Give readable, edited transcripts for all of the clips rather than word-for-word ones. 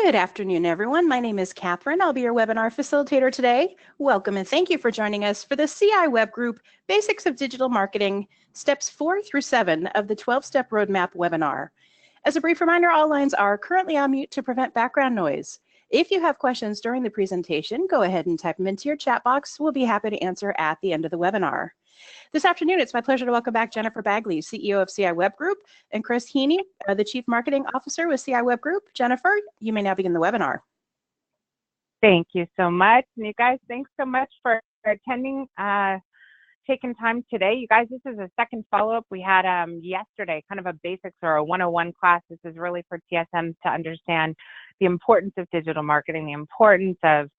Good afternoon, everyone. My name is Catherine. I'll be your webinar facilitator today. Welcome and thank you for joining us for the CI Web Group Basics of Digital Marketing, Steps 4 through 7 of the 12-Step Roadmap webinar. As a brief reminder, all lines are currently on mute to prevent background noise. If you have questions during the presentation, go ahead and type them into your chat box. We'll be happy to answer at the end of the webinar. This afternoon, it's my pleasure to welcome back Jennifer Bagley, CEO of CI Web Group, and Chris Heaney, the Chief Marketing Officer with CI Web Group. Jennifer, you may now begin the webinar. Thank you so much. And you guys, thanks so much for attending, taking time today. You guys, this is a second follow-up. We had yesterday kind of a basics or a 101 class. This is really for TSM to understand the importance of digital marketing, the importance of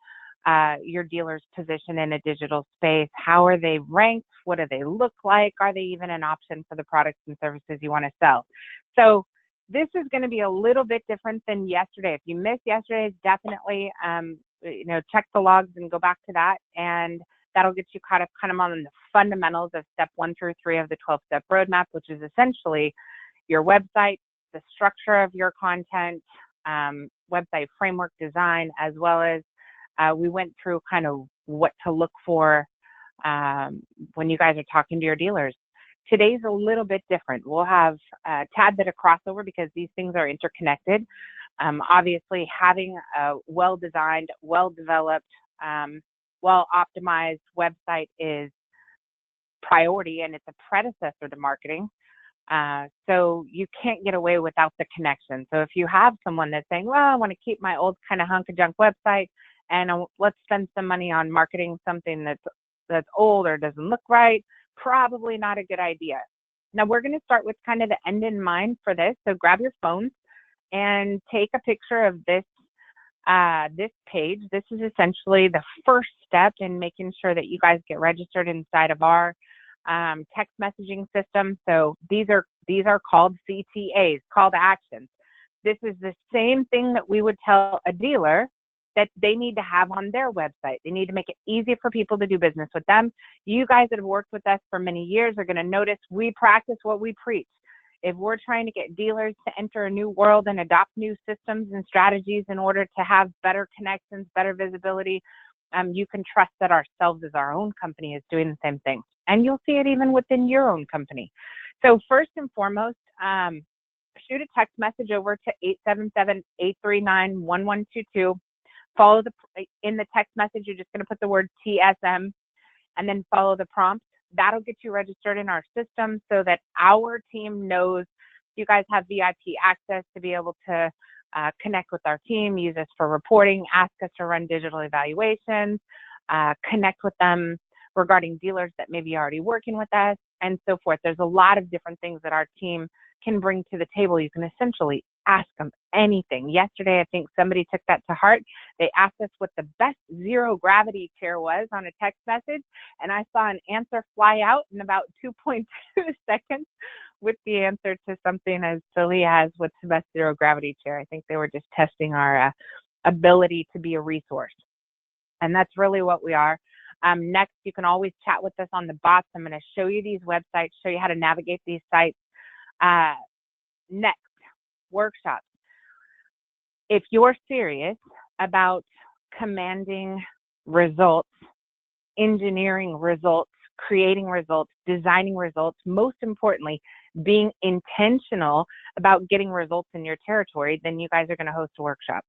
your dealer's position in a digital space. How are they ranked? What do they look like? Are they even an option for the products and services you want to sell? So this is going to be a little bit different than yesterday. If you missed yesterday's, definitely check the logs and go back to that, and that'll get you kind of on the fundamentals of step 1 through 3 of the 12-step roadmap, which is essentially your website, the structure of your content, website framework design, as well as we went through kind of what to look for when you guys are talking to your dealers. Today's a little bit different. We'll have a tad bit of crossover because these things are interconnected. Obviously, having a well-designed, well-developed, well-optimized website is priority, and it's a predecessor to marketing. So you can't get away without the connection. So if you have someone that's saying, well, I want to keep my old kind of hunk of junk website, and let's spend some money on marketing something that's old or doesn't look right, probably not a good idea. Now we're going to start with kind of the end in mind for this. So grab your phones and take a picture of this page. This is essentially the first step in making sure that you guys get registered inside of our text messaging system. So these are called CTAs, call to actions. This is the same thing that we would tell a dealer that they need to have on their website. They need to make it easy for people to do business with them. You guys that have worked with us for many years are going to notice we practice what we preach. If we're trying to get dealers to enter a new world and adopt new systems and strategies in order to have better connections, better visibility, you can trust that ourselves as our own company is doing the same thing. And you'll see it even within your own company. So first and foremost, shoot a text message over to 877-839-1122. Follow in the text message, you're just going to put the word TSM and then follow the prompt. That'll get you registered in our system so that our team knows you guys have VIP access to be able to connect with our team, use us for reporting, ask us to run digital evaluations, connect with them regarding dealers that may be already working with us, and so forth. There's a lot of different things that our team can bring to the table. You can essentially ask them anything. Yesterday, I think somebody took that to heart. They asked us what the best zero gravity chair was on a text message, and I saw an answer fly out in about 2.2 seconds with the answer to something as silly as what's the best zero gravity chair. I think they were just testing our ability to be a resource, and that's really what we are. Next, you can always chat with us on the bots. I'm going to show you these websites, show you how to navigate these sites. Next, workshops. If you're serious about commanding results, engineering results, creating results, designing results, most importantly, being intentional about getting results in your territory, then you guys are going to host a workshop.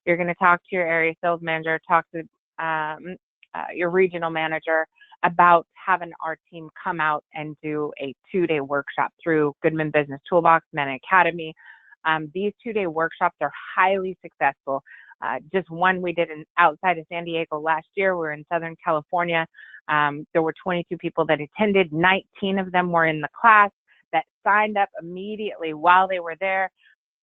You're going to talk to your area sales manager, talk to your regional manager about having our team come out and do a 2-day workshop through Goodman Business Toolbox, Man Academy. These 2-day workshops are highly successful. Just one we did outside of San Diego last year. We're in Southern California. There were 22 people that attended. 19 of them were in the class that signed up immediately while they were there.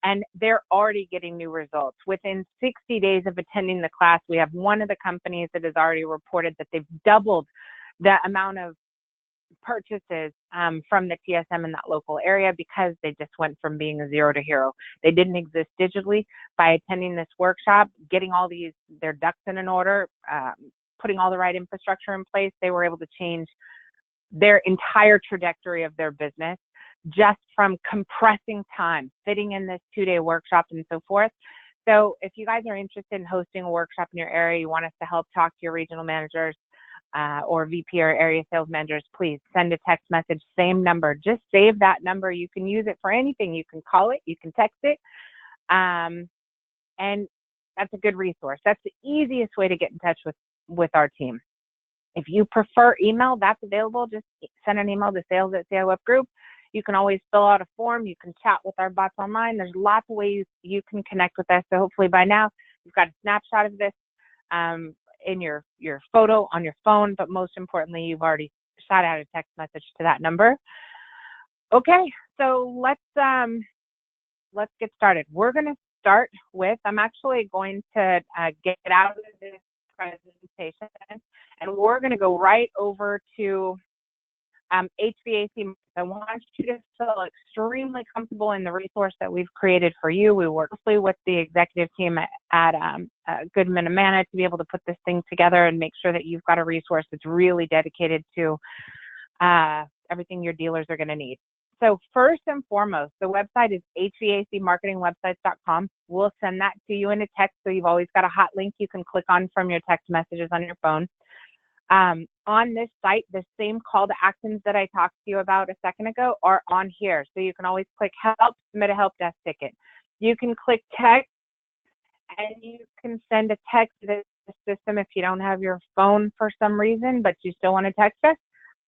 And they're already getting new results. Within 60 days of attending the class, we have one of the companies that has already reported that they've doubled the amount of purchases from the TSM in that local area because they just went from being a zero to hero. They didn't exist digitally. By attending this workshop, getting all their ducks in an order, putting all the right infrastructure in place, they were able to change their entire trajectory of their business just from compressing time, fitting in this 2-day workshop and so forth. So if you guys are interested in hosting a workshop in your area, you want us to help talk to your regional managers or VP or area sales managers, please send a text message, same number. Just save that number. You can use it for anything. You can call it, you can text it, and that's a good resource. That's the easiest way to get in touch with our team. If you prefer email, that's available. Just send an email to sales@CI Web Group. You can always fill out a form. You can chat with our bots online. There's lots of ways you can connect with us. So hopefully by now you've got a snapshot of this in your photo on your phone, but most importantly, you've already shot out a text message to that number. Okay, so let's get started. We're going to start with, I'm actually going to get out of this presentation, and we're going to go right over to HVAC. I want you to feel extremely comfortable in the resource that we've created for you. We work closely with the executive team at Goodman and Manna to be able to put this thing together and make sure that you've got a resource that's really dedicated to everything your dealers are going to need. So first and foremost, the website is hvacmarketingwebsites.com. We'll send that to you in a text, so you've always got a hot link you can click on from your text messages on your phone. On this site, the same call to actions that I talked to you about a second ago are on here. So you can always click help, submit a help desk ticket. You can click text, and you can send a text to the system if you don't have your phone for some reason, but you still want to text us.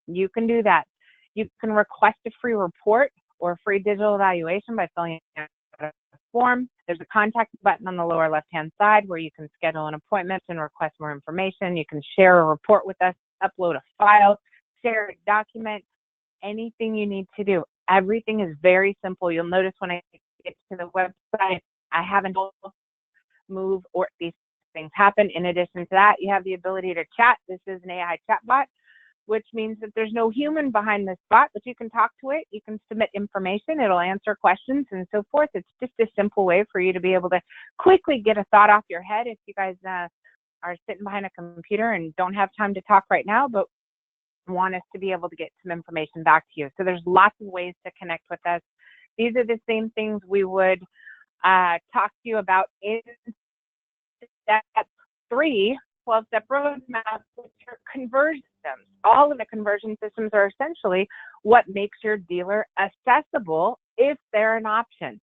You can do that. You can request a free report or a free digital evaluation by filling out a form. There's a contact button on the lower left-hand side where you can schedule an appointment and request more information. You can share a report with us, upload a file, share a document, anything you need to do. Everything is very simple. You'll notice when I get to the website, I haven't moved or these things happen. In addition to that, you have the ability to chat. This is an AI chatbot, which means that there's no human behind this bot, but you can talk to it. You can submit information. It'll answer questions and so forth. It's just a simple way for you to be able to quickly get a thought off your head if you guys are sitting behind a computer and don't have time to talk right now, but want us to be able to get some information back to you. So there's lots of ways to connect with us. These are the same things we would talk to you about in step 3, 12-step roadmap, which are conversion systems. All of the conversion systems are essentially what makes your dealer accessible if they're an option.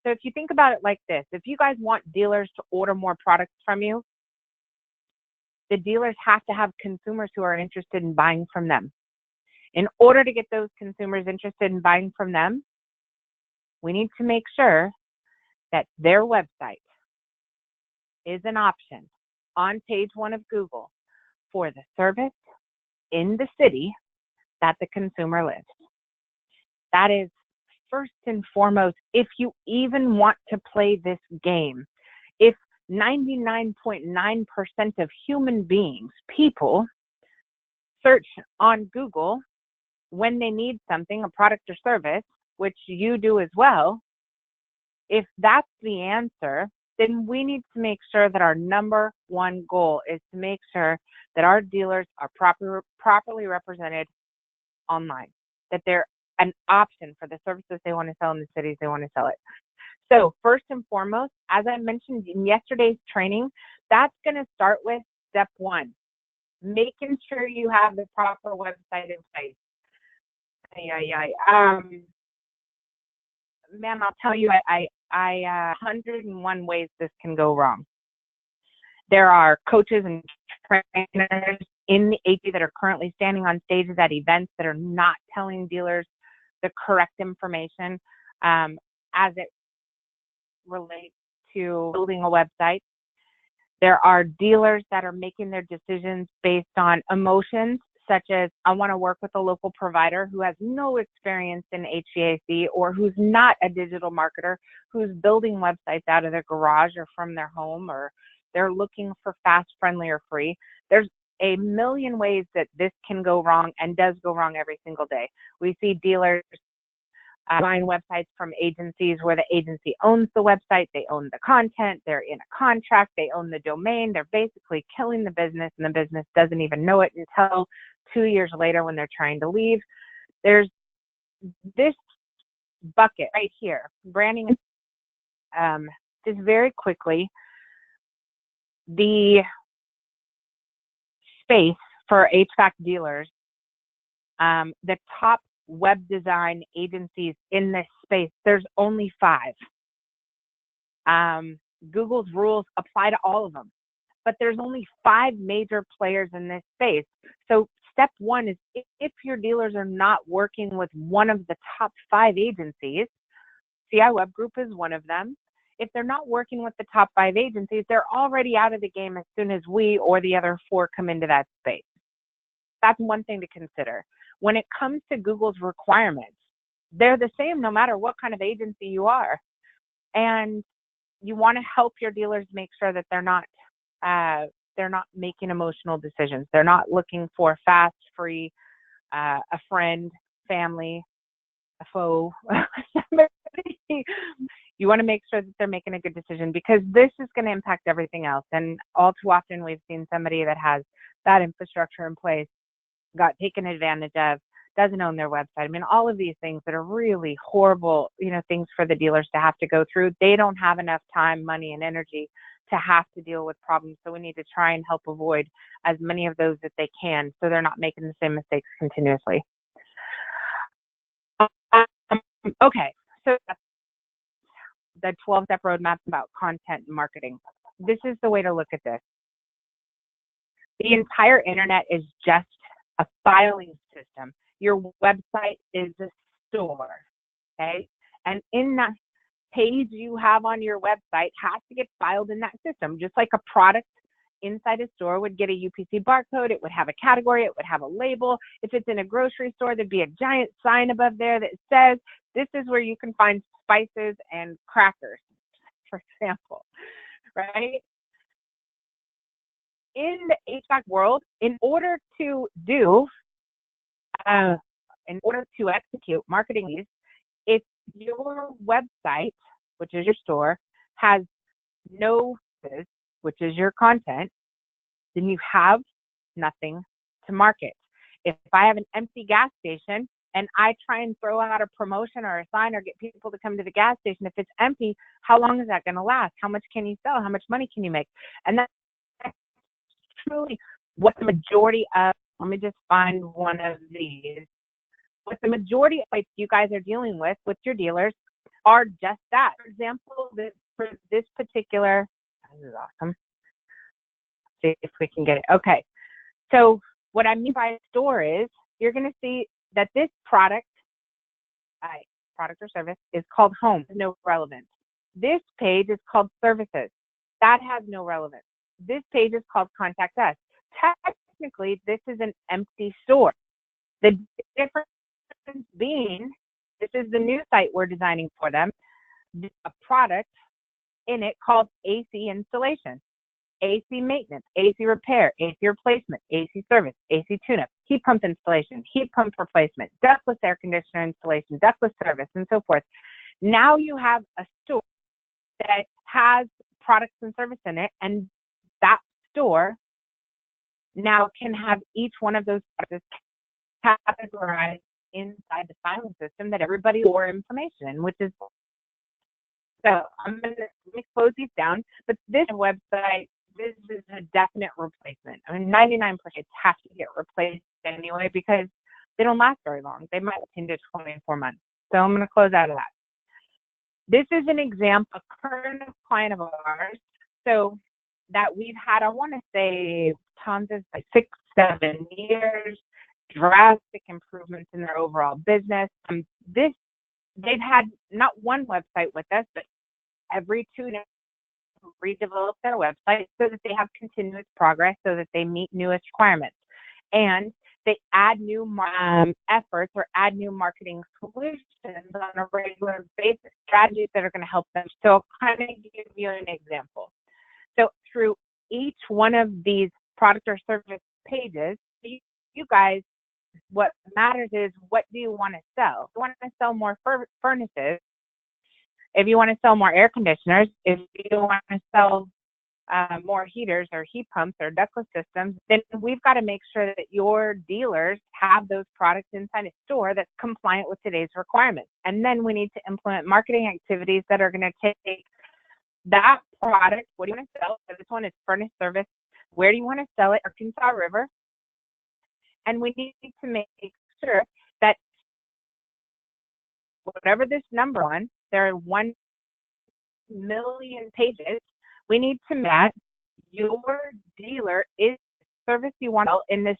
So if you think about it like this, if you guys want dealers to order more products from you, the dealers have to have consumers who are interested in buying from them. In order to get those consumers interested in buying from them, we need to make sure that their website is an option on page 1 of Google for the service in the city that the consumer lives. That is first and foremost, if you even want to play this game. If 99.9% of human beings, people, search on Google when they need something, a product or service, which you do as well, if that's the answer, then we need to make sure that our number one goal is to make sure that our dealers are properly represented online, that they're an option for the services they want to sell in the cities they want to sell it. So first and foremost, as I mentioned in yesterday's training, that's going to start with step 1, making sure you have the proper website in place. Man, I'll tell you, 101 ways this can go wrong. There are coaches and trainers in the AG that are currently standing on stages at events that are not telling dealers the correct information as it relates to building a website. There are dealers that are making their decisions based on emotions, such as I want to work with a local provider who has no experience in HVAC or who's not a digital marketer, who's building websites out of their garage or from their home, or they're looking for fast, friendly, or free. There's a million ways that this can go wrong and does go wrong every single day. We see dealers buying websites from agencies where the agency owns the website, they own the content, they're in a contract, they own the domain, they're basically killing the business, and the business doesn't even know it until 2 years later when they're trying to leave. There's this bucket right here, branding just very quickly, the space for HVAC dealers, the top web design agencies in this space, there's only 5. Google's rules apply to all of them, but there's only 5 major players in this space. So step 1 is, if your dealers are not working with one of the top 5 agencies, CI Web Group is one of them. If they're not working with the top 5 agencies, they're already out of the game as soon as we or the other 4 come into that space. That's one thing to consider. When it comes to Google's requirements, they're the same no matter what kind of agency you are. And you want to help your dealers make sure that they're not making emotional decisions. They're not looking for fast, free, a friend, family, a foe. You want to make sure that they're making a good decision, because this is going to impact everything else. And all too often we've seen somebody that has that infrastructure in place got taken advantage of, doesn't own their website. I mean, all of these things that are really horrible, things for the dealers to have to go through. They don't have enough time, money, and energy to have to deal with problems. So we need to try and help avoid as many of those that they can, so they're not making the same mistakes continuously. Okay, so that's the 12-step roadmap about content and marketing. This is the way to look at this. The entire internet is just a filing system. Your website is a store, okay? And in that page you have on your website has to get filed in that system, just like a product inside a store would get a UPC barcode. It would have a category, it would have a label. If it's in a grocery store, there'd be a giant sign above there that says, this is where you can find spices and crackers, for example, right? In the HVAC world, in order to execute marketing needs, if your website, which is your store, has no, which is your content, then you have nothing to market. If I have an empty gas station and I try and throw out a promotion or a sign or get people to come to the gas station, if it's empty, how long is that going to last? How much can you sell? How much money can you make? And that's truly what the majority of, let me just find one of these, what the majority of sites you guys are dealing with your dealers are just that. For example, for this particular, this is awesome. See if we can get it. Okay. So what I mean by a store is, you're going to see that this product or service is called home, no relevance. This page is called services. That has no relevance. This page is called contact us. Technically, this is an empty store. The difference being, this is the new site we're designing for them, a product in it called AC installation, AC maintenance, AC repair, AC replacement, AC service, AC tune-up, heat pump installation, heat pump replacement, ductless air conditioner installation, ductless service, and so forth. Now you have a store that has products and service in it, and that store now can have each one of those products categorized inside the filing system that everybody or information, which is, so let me close these down. But this website, this is a definite replacement. I mean, 99% have to get replaced anyway, because they don't last very long. They might 10 to 24 months. So I'm going to close out of that. This is an example, a current client of ours, so that we've had, I want to say, tons of like 6-7 years, drastic improvements in their overall business. They've had not one website with us, but every 2 days redevelop their website so that they have continuous progress, so that they meet newest requirements. And they add new efforts or add new marketing solutions on a regular basis, strategies that are going to help them. So I'll kind of give you an example. So through each one of these product or service pages, you guys, what matters is, what do you want to sell? If you want to sell more furnaces, if you want to sell more air conditioners, if you want to sell more heaters or heat pumps or ductless systems, then we've got to make sure that your dealers have those products inside a store that's compliant with today's requirements. And then we need to implement marketing activities that are going to take that product, what do you want to sell? So this one is furnace service. Where do you want to sell it? Arkansas River. And we need to make sure that whatever this number on, there are 1 million pages. We need to match your dealer is the service you want to sell in this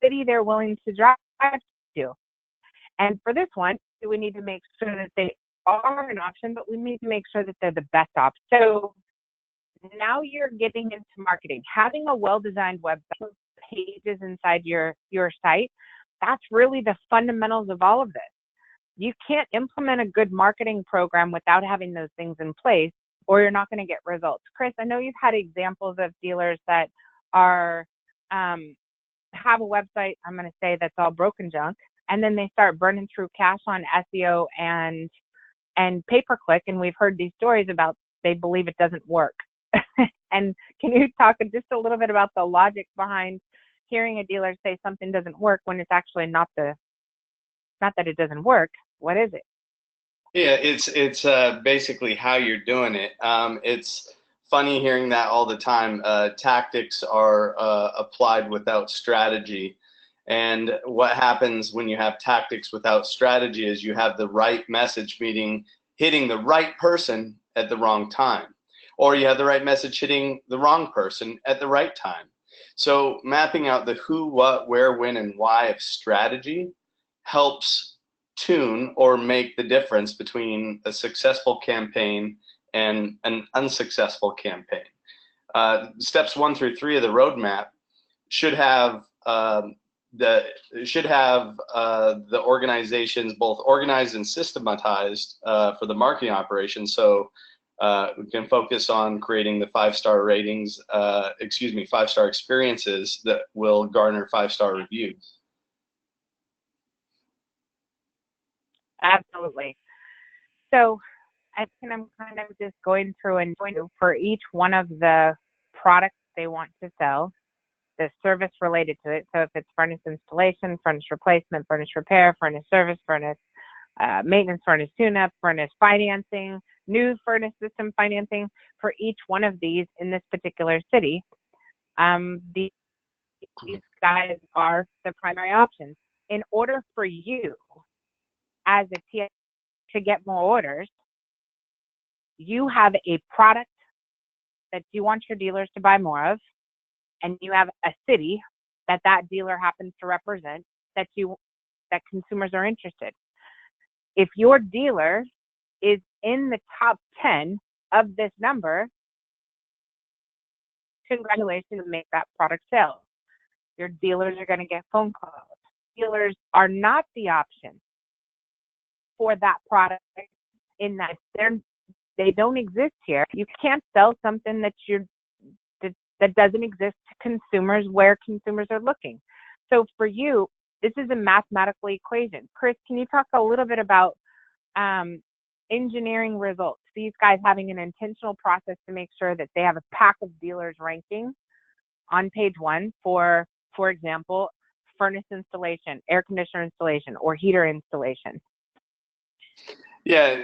city they're willing to drive to. And for this one, we need to make sure that they are an option, but we need to make sure that they're the best option. So now you're getting into marketing. Having a well-designed website, pages inside your site, that's really the fundamentals of all of this. You can't implement a good marketing program without having those things in place, or you're not going to get results. Chris, I know you've had examples of dealers that are have a website, I'm going to say, that's all broken junk, and then they start burning through cash on SEO and pay-per-click, and we've heard these stories about they believe it doesn't work. And can you talk just a little bit about the logic behind hearing a dealer say something doesn't work when it's actually not that it doesn't work? What is it? Yeah, it's basically how you're doing it. It's funny hearing that all the time. Tactics are applied without strategy. And what happens when you have tactics without strategy is you have the right message hitting the right person at the wrong time, or you have the right message hitting the wrong person at the right time. So mapping out the who, what, where, when, and why of strategy helps tune or make the difference between a successful campaign and an unsuccessful campaign. Steps 1 through 3 of the roadmap should have the organizations both organized and systematized for the marketing operation. So we can focus on creating the 5-star ratings, 5-star experiences that will garner 5-star reviews. Absolutely. So I think I'm kind of just going through and for each one of the products they want to sell, the service related to it. So if it's furnace installation, furnace replacement, furnace repair, furnace service, furnace maintenance, furnace tune-up, furnace financing, new furnace system financing, for each one of these in this particular city, these guys are the primary options. In order for you as a TSM to get more orders, you have a product that you want your dealers to buy more of, and you have a city that dealer happens to represent that consumers are interested. If your dealer is in the top 10 of this number, congratulations, make that product sell. Your dealers are going to get phone calls. Dealers are not the option for that product in that they don't exist here. You can't sell something that doesn't exist to consumers where consumers are looking. So for you, this is a mathematical equation. Chris, can you talk a little bit about engineering results? These guys having an intentional process to make sure that they have a pack of dealers ranking on page 1 for example, furnace installation, air conditioner installation, or heater installation. Yeah,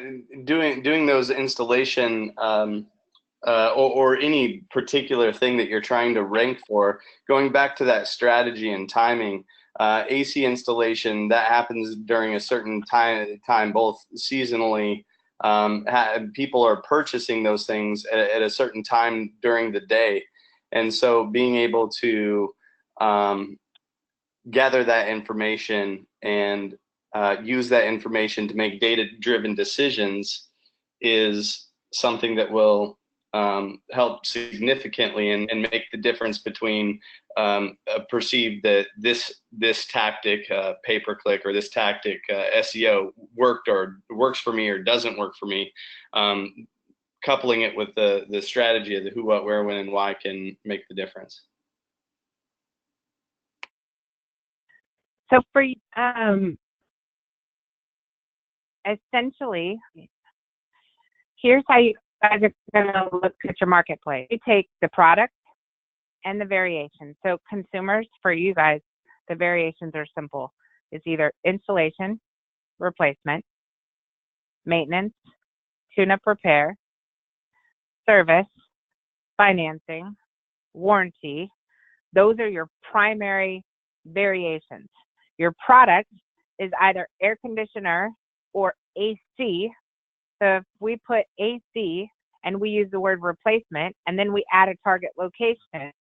doing those installation or any particular thing that you're trying to rank for, going back to that strategy and timing. AC installation, that happens during a certain time both seasonally. People are purchasing those things at a certain time during the day. And so being able to gather that information and use that information to make data-driven decisions is something that will help significantly and make the difference between perceived that this tactic, pay-per-click, or this tactic, SEO, works for me or doesn't work for me. Coupling it with the strategy of the who, what, where, when, and why can make the difference. So for essentially, here's how you guys are going to look at your marketplace. You take the product and the variations. So consumers, for you guys, the variations are simple. It's either installation, replacement, maintenance, tune-up, repair, service, financing, warranty. Those are your primary variations. Your product is either air conditioner or AC. So if we put AC and we use the word replacement and then we add a target location,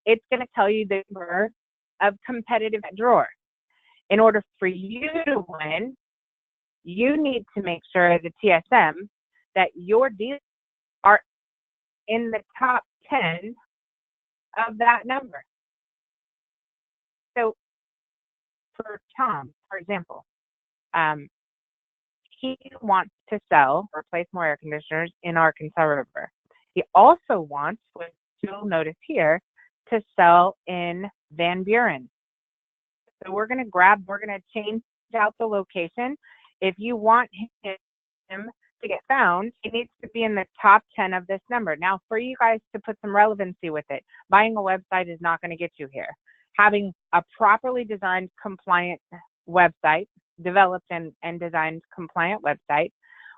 it's going to tell you the number of competitive drawer. In order for you to win, you need to make sure as a TSM that your deals are in the top 10 of that number. So for Tom, for example, he wants to replace more air conditioners in Arkansas River. He also wants, which you'll notice here, to sell in Van Buren. So we're going to change out the location. If you want him to get found, he needs to be in the top 10 of this number. Now, for you guys to put some relevancy with it, buying a website is not going to get you here. Having a properly designed, compliant website, developed and designed compliant website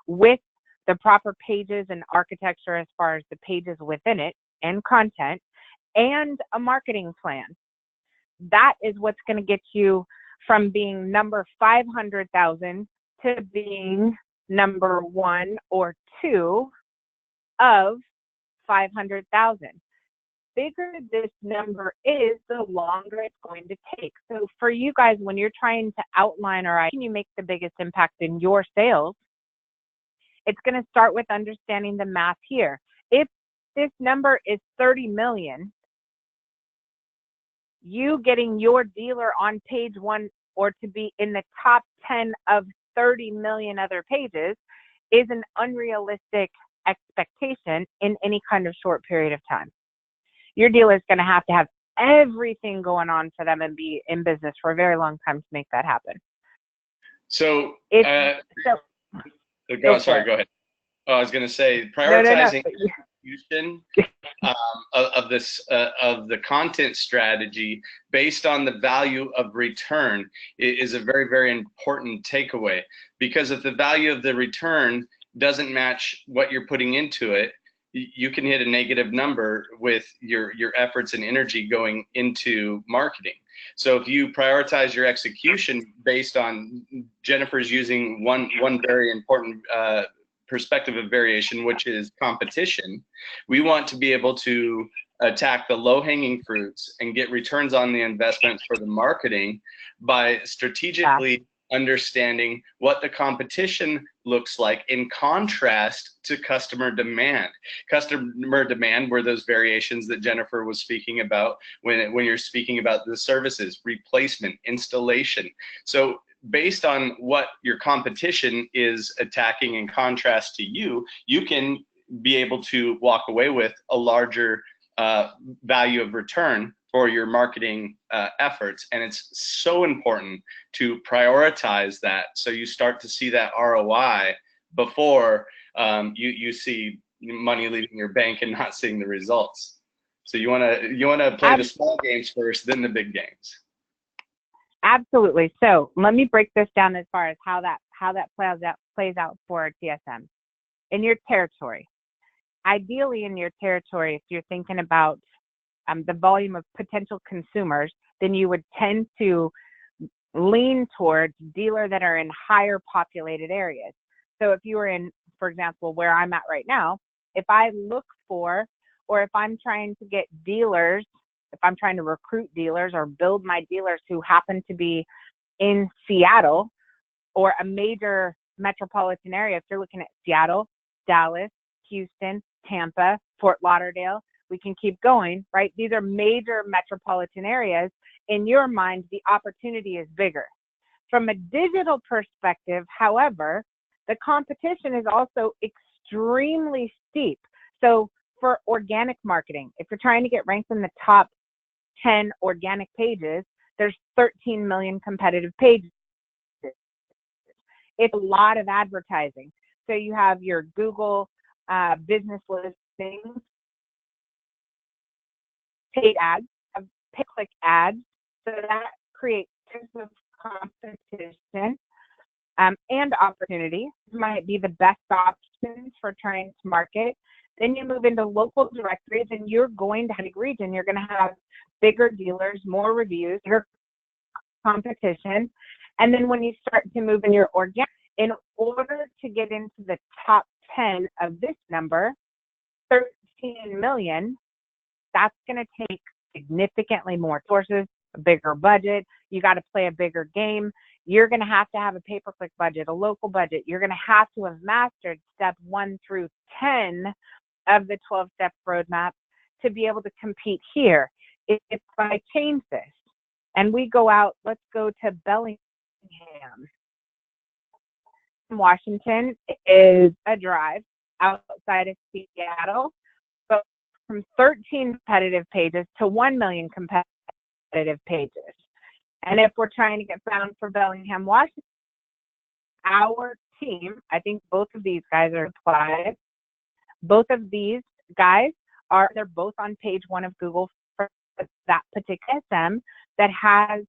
with the proper pages and architecture as far as the pages within it and content and a marketing plan. That is what's going to get you from being number 500,000 to being number 1 or 2 of 500,000. Bigger this number is, the longer it's going to take. So for you guys, when you're trying to outline or how can you make the biggest impact in your sales, it's going to start with understanding the math here. If this number is 30 million, you getting your dealer on page 1 or to be in the top 10 of 30 million other pages is an unrealistic expectation in any kind of short period of time. Your dealer is going to have everything going on for them and be in business for a very long time to make that happen. So, Go ahead. I was going to say, prioritizing execution of the content strategy based on the value of return is a very, very important takeaway. Because if the value of the return doesn't match what you're putting into it, you can hit a negative number with your efforts and energy going into marketing. So if you prioritize your execution based on, Jennifer's using one very important perspective of variation, which is competition, we want to be able to attack the low-hanging fruits and get returns on the investment for the marketing by strategically understanding what the competition looks like in contrast to customer demand. Customer demand were those variations that Jennifer was speaking about when you're speaking about the services, replacement, installation. So based on what your competition is attacking in contrast to you, you can be able to walk away with a larger value of return for your marketing efforts. And it's so important to prioritize that so you start to see that ROI before you see money leaving your bank and not seeing the results. So you wanna play the small games first, then the big games. Absolutely. So let me break this down as far as how that plays out for TSM. In your territory, ideally in your territory, if you're thinking about the volume of potential consumers, then you would tend to lean towards dealers that are in higher populated areas. So if you were in, for example, where I'm at right now, if I look for, or if I'm trying to get dealers, if I'm trying to recruit dealers or build my dealers who happen to be in Seattle or a major metropolitan area, if you're looking at Seattle, Dallas, Houston, Tampa, Fort Lauderdale, we can keep going, right? These are major metropolitan areas. In your mind, the opportunity is bigger. From a digital perspective, however, the competition is also extremely steep. So for organic marketing, if you're trying to get ranked in the top 10 organic pages, there's 13 million competitive pages. It's a lot of advertising. So you have your Google business listings, paid ads, pay-click ads. So that creates tons of competition. and opportunity might be the best options for trying to market. Then you move into local directories, and you're going to have a region. You're going to have bigger dealers, more reviews, bigger competition. And then when you start to move in your organic, in order to get into the top 10 of this number, 13 million, that's going to take significantly more sources, a bigger budget. You got to play a bigger game. You're going to have a pay-per-click budget, a local budget. You're going to have mastered step 1 through 10 of the 12-step roadmap to be able to compete here. If I change this and we go out, let's go to Bellingham. Washington is a drive outside of Seattle, but from 13 competitive pages to 1 million competitive pages. And if we're trying to get found for Bellingham, Washington, our team, I think both of these guys are applied. Both of these guys they're both on page 1 of Google for that particular TSM that has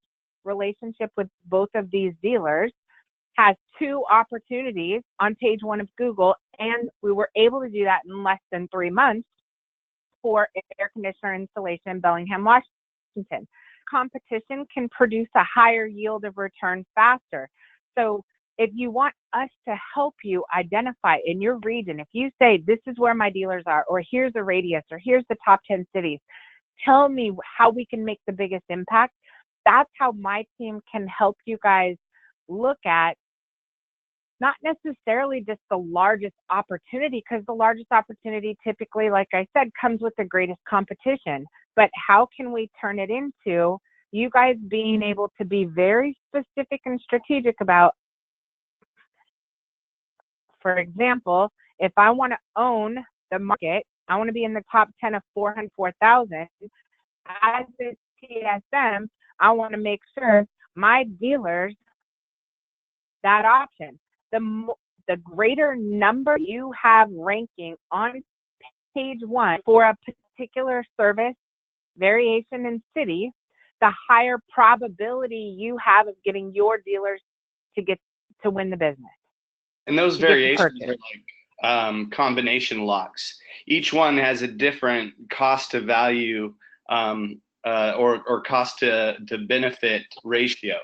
relationship with both of these dealers, has 2 opportunities on page 1 of Google, and we were able to do that in less than 3 months for air conditioner installation in Bellingham, Washington. Competition can produce a higher yield of return faster. So if you want us to help you identify in your region, if you say, this is where my dealers are, or here's a radius, or here's the top 10 cities, tell me how we can make the biggest impact. That's how my team can help you guys look at not necessarily just the largest opportunity, because the largest opportunity typically, like I said, comes with the greatest competition. But how can we turn it into you guys being able to be very specific and strategic about, for example, if I want to own the market, I want to be in the top 10 of 404,000. As a TSM, I want to make sure my dealers that option. The greater number you have ranking on page 1 for a particular service, variation, in city, the higher probability you have of getting your dealers to win the business. And those variations are like combination locks. Each one has a different cost to value or cost to benefit ratio.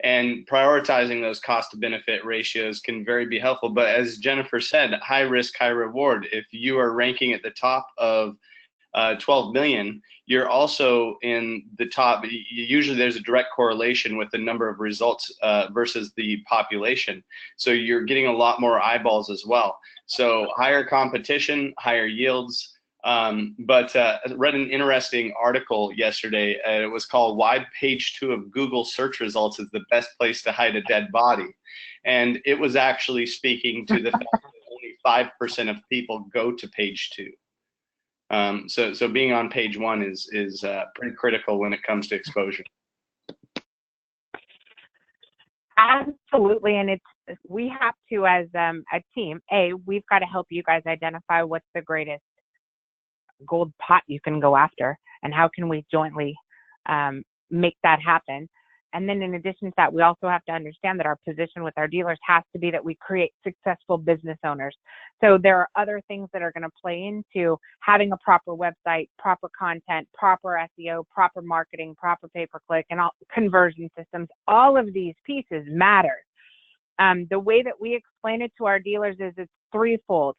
And prioritizing those cost to benefit ratios can be helpful. But as Jennifer said, high risk, high reward. If you are ranking at the top of 12 million, you're also in the top. Usually there's a direct correlation with the number of results versus the population. So you're getting a lot more eyeballs as well. So higher competition, higher yields. But I read an interesting article yesterday. It was called "Why Page 2 of Google Search Results is the Best Place to Hide a Dead Body," and it was actually speaking to the fact that only 5% of people go to page 2. So being on page 1 is pretty critical when it comes to exposure. Absolutely, and we have to, as a team, we've got to help you guys identify what's the greatest gold pot you can go after, and how can we jointly make that happen. And then in addition to that, we also have to understand that our position with our dealers has to be that we create successful business owners. So there are other things that are going to play into having a proper website, proper content, proper SEO, proper marketing, proper pay-per-click, and all conversion systems. All of these pieces matter. The way that we explain it to our dealers is it's threefold.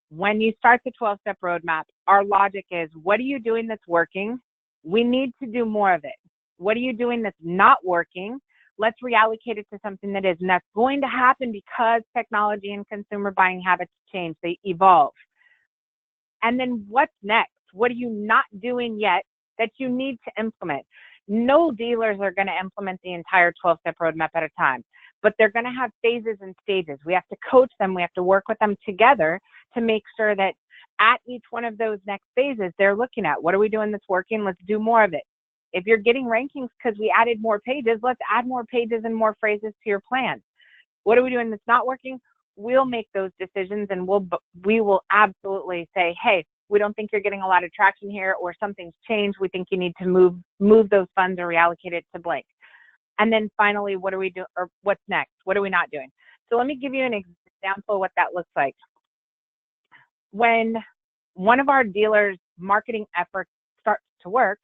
When you start the 12-step roadmap, our logic is, what are you doing that's working? We need to do more of it. What are you doing that's not working? Let's reallocate it to something that is. And that's going to happen because technology and consumer buying habits change. They evolve. And then what's next? What are you not doing yet that you need to implement? No dealers are going to implement the entire 12-step roadmap at a time, but they're going to have phases and stages. We have to coach them. We have to work with them together to make sure that at each one of those next phases, they're looking at, what are we doing that's working? Let's do more of it. If you're getting rankings because we added more pages, let's add more pages and more phrases to your plan. What are we doing that's not working? We'll make those decisions, and we will absolutely say, hey, we don't think you're getting a lot of traction here, or something's changed. We think you need to move those funds or reallocate it to blank. And then finally, what do we do, or what's next? What are we not doing? So let me give you an example of what that looks like. When one of our dealers' marketing efforts starts to work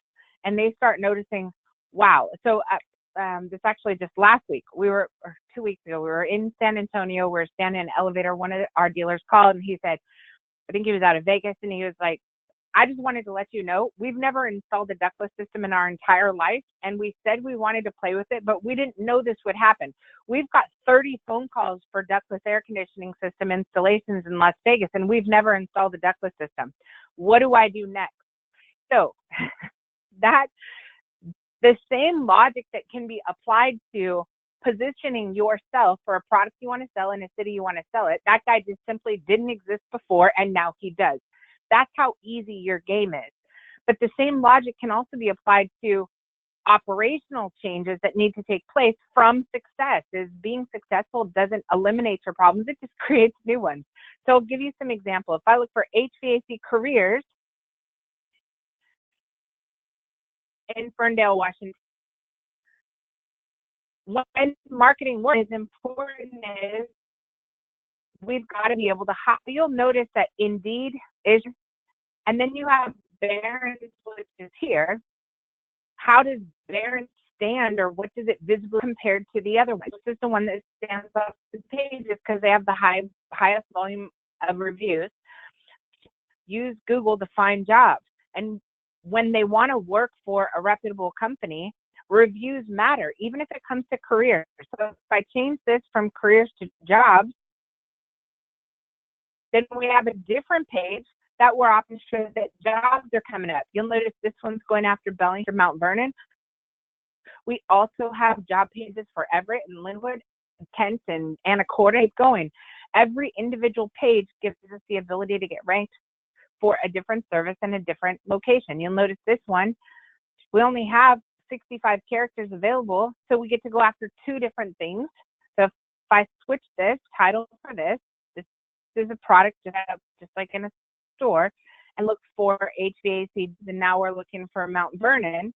and they start noticing, wow. So this actually just last week, or 2 weeks ago, we were in San Antonio. We were standing in an elevator. One of our dealers called and he said, I think he was out of Vegas, and he was like, I just wanted to let you know, we've never installed a ductless system in our entire life, and we said we wanted to play with it, but we didn't know this would happen. We've got 30 phone calls for ductless air conditioning system installations in Las Vegas, and we've never installed a ductless system. What do I do next? So that the same logic that can be applied to positioning yourself for a product you want to sell in a city you want to sell it, that guy just simply didn't exist before, and now he does. That's how easy your game is. But the same logic can also be applied to operational changes that need to take place from success. Is being successful doesn't eliminate your problems, it just creates new ones. So I'll give you some examples. If I look for HVAC careers in Ferndale, Washington, when marketing work is important is we've got to be able to hire. You'll notice that Indeed is, and then you have Barron's, which is here. How does Barron's stand, or what does it visibly compared to the other one? This is the one that stands off the page because they have the highest volume of reviews. Use Google to find jobs. And when they want to work for a reputable company, reviews matter, even if it comes to careers. So if I change this from careers to jobs, then we have a different page that we're often sure that jobs are coming up. You'll notice this one's going after Bellington, Mount Vernon. We also have job pages for Everett and Linwood, Kent and Anacortes. Keep going. Every individual page gives us the ability to get ranked for a different service in a different location. You'll notice this one, we only have 65 characters available, so we get to go after 2 different things. So if I switch this title for this is a product just like in a store, and look for HVAC, and now we're looking for Mount Vernon,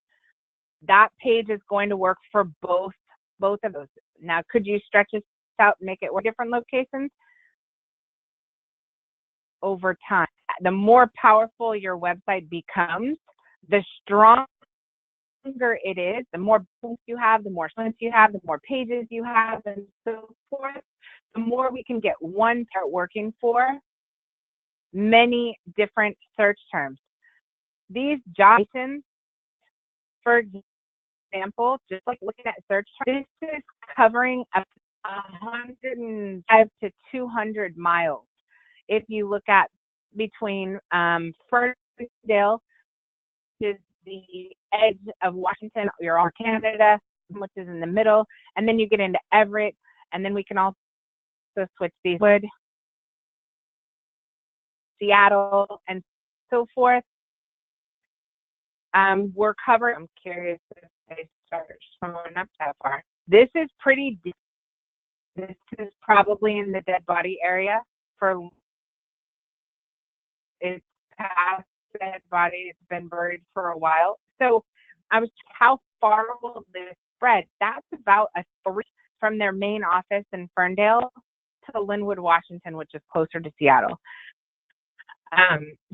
that page is going to work for both of those. Now, could you stretch this out and make it work different locations? Over time, the more powerful your website becomes, the stronger it is, the more posts you have, the more links you have, the more pages you have, and so forth, the more we can get one start working for many different search terms. These job items, for example, just like looking at search terms, this is covering up 105 to 200 miles. If you look at between Ferndale, which is the edge of Washington, you're on Canada, which is in the middle, and then you get into Everett, and then we can also switch these wood, Seattle, and so forth. We're covering, I'm curious if they start showing up that far. This is pretty deep. This is probably in the dead body area for, it's past dead body, it's been buried for a while. So how far will this spread? That's about a 3 from their main office in Ferndale to Linwood, Washington, which is closer to Seattle.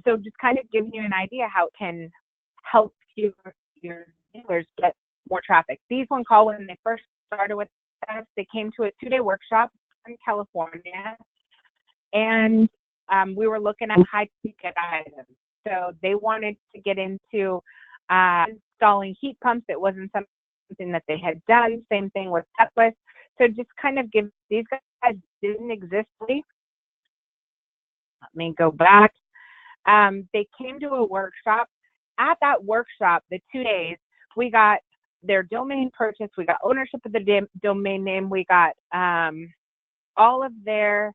So just kind of giving you an idea how it can help your dealers get more traffic. These one call, when they first started with us, they came to a 2-day workshop in California, and we were looking at high ticket items. So they wanted to get into installing heat pumps. It wasn't something that they had done. Same thing with ductless. So just kind of give, these guys didn't exist. Let me go back. They came to a workshop. At that workshop, the 2 days, we got their domain purchase, we got ownership of the domain name, we got all of their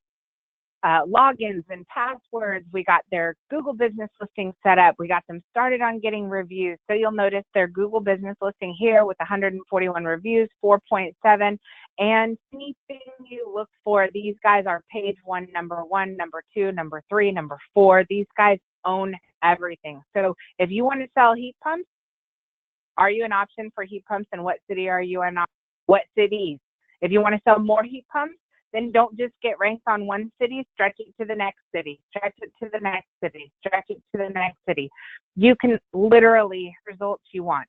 logins and passwords, we got their Google business listing set up, we got them started on getting reviews. So you'll notice their Google business listing here with 141 reviews, 4.7, and anything you look for, these guys are page 1, number 1, number 2, number 3, number 4. These guys own everything. So if you want to sell heat pumps, are you an option for heat pumps, and what city are you in? What cities? If you want to sell more heat pumps, then don't just get ranked on one city, stretch it to the next city, stretch it to the next city, stretch it to the next city. You can literally results you want.